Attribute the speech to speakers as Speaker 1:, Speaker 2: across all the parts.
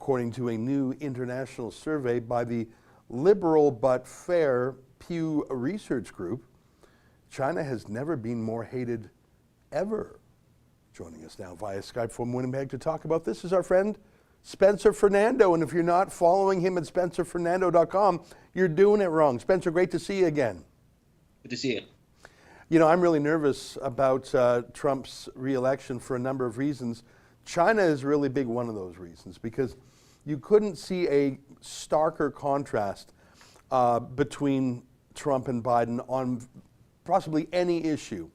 Speaker 1: according to a new international survey by the liberal but fair Pew Research Group. China has never been more hated ever. Joining us now via Skype from Winnipeg to talk about this is our friend Spencer Fernando. And if you're not following him at spencerfernando.com, you're doing it wrong. Spencer, great to see you again.
Speaker 2: Good to see you.
Speaker 1: You know, I'm really nervous about Trump's re-election for a number of reasons. China is really big one of those reasons, because you couldn't see a starker contrast between Trump and Biden on possibly any issue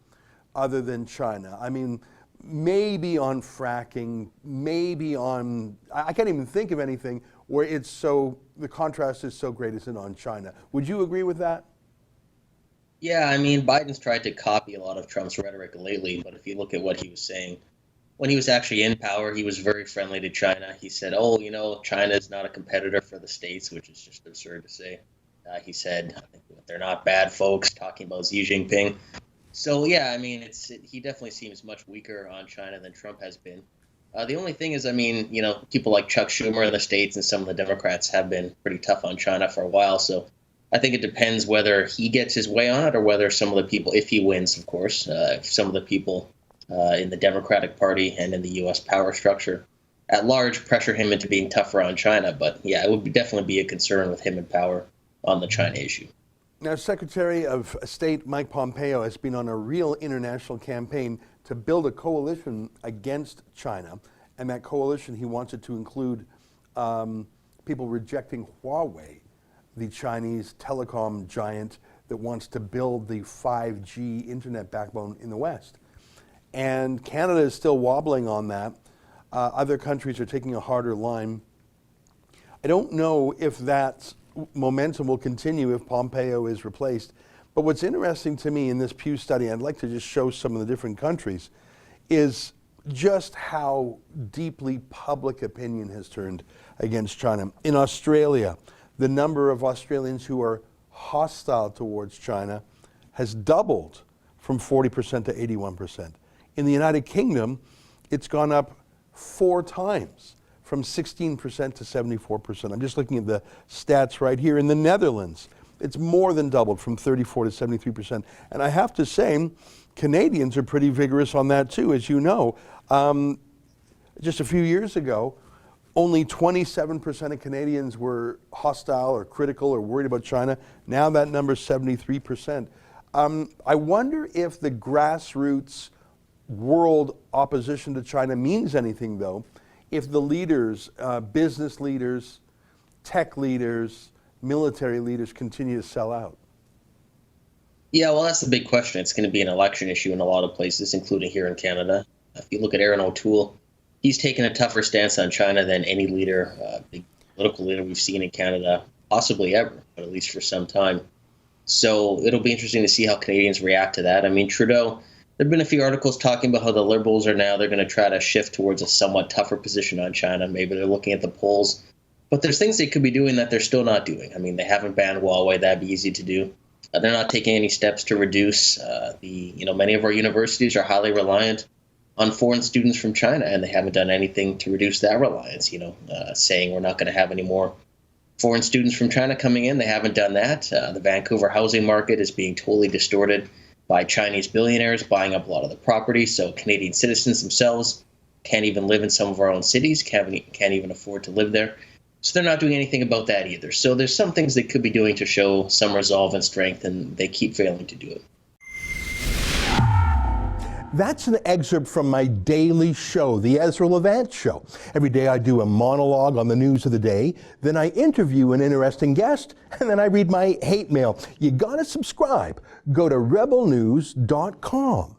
Speaker 1: other than China. I mean, maybe on fracking, maybe on, I can't even think of anything where it's so, the contrast is so great as in on China. Would you agree with that?
Speaker 2: Yeah, I mean, Biden's tried to copy a lot of Trump's rhetoric lately, but if you look at what he was saying, when he was actually in power, he was very friendly to China. He said, oh, you know, China is not a competitor for the States, which is just absurd to say. He said, they're not bad folks, talking about Xi Jinping. So, yeah, I mean, he definitely seems much weaker on China than Trump has been. The only thing is, I mean, you know, people like Chuck Schumer in the States and some of the Democrats have been pretty tough on China for a while. So I think it depends whether he gets his way on it or whether some of the people, if he wins, of course, if some of the people in the Democratic Party and in the U.S. power structure at large pressure him into being tougher on China. But, yeah, it would definitely be a concern with him in power on the China issue.
Speaker 1: Now, Secretary of State Mike Pompeo has been on a real international campaign to build a coalition against China. And that coalition, he wants it to include people rejecting Huawei, the Chinese telecom giant that wants to build the 5G internet backbone in the West. And Canada is still wobbling on that. Other countries are taking a harder line. I don't know if that momentum will continue if Pompeo is replaced. But what's interesting to me in this Pew study, I'd like to just show some of the different countries, is just how deeply public opinion has turned against China. In Australia, the number of Australians who are hostile towards China has doubled from 40% to 81%. In the United Kingdom, it's gone up 4 times, from 16% to 74%. I'm just looking at the stats right here. In the Netherlands, it's more than doubled, from 34 to 73%. And I have to say, Canadians are pretty vigorous on that too, as you know. Just a few years ago, only 27% of Canadians were hostile or critical or worried about China. Now that number is 73%. I wonder if the grassroots world opposition to China means anything, though, if the leaders, business leaders, tech leaders, military leaders continue to sell out.
Speaker 2: Yeah, well, that's the big question. It's going to be an election issue in a lot of places, including here in Canada. If you look at Aaron O'Toole, he's taken a tougher stance on China than any leader, big political leader we've seen in Canada, possibly ever, but at least for some time. So it'll be interesting to see how Canadians react to that. I mean, Trudeau, there have been a few articles talking about how the Liberals are now, they're going to try to shift towards a somewhat tougher position on China. Maybe they're looking at the polls. But there's things they could be doing that they're still not doing. I mean, they haven't banned Huawei. That'd be easy to do. They're not taking any steps to reduce many of our universities are highly reliant on foreign students from China, and they haven't done anything to reduce that reliance, saying we're not going to have any more foreign students from China coming in. They haven't done that. The Vancouver housing market is being totally distorted by Chinese billionaires buying up a lot of the property. So Canadian citizens themselves can't even live in some of our own cities, can't even afford to live there. So they're not doing anything about that either. So there's some things they could be doing to show some resolve and strength, and they keep failing to do it.
Speaker 1: That's an excerpt from my daily show, The Ezra Levant Show. Every day I do a monologue on the news of the day, then I interview an interesting guest, and then I read my hate mail. You gotta subscribe. Go to rebelnews.com.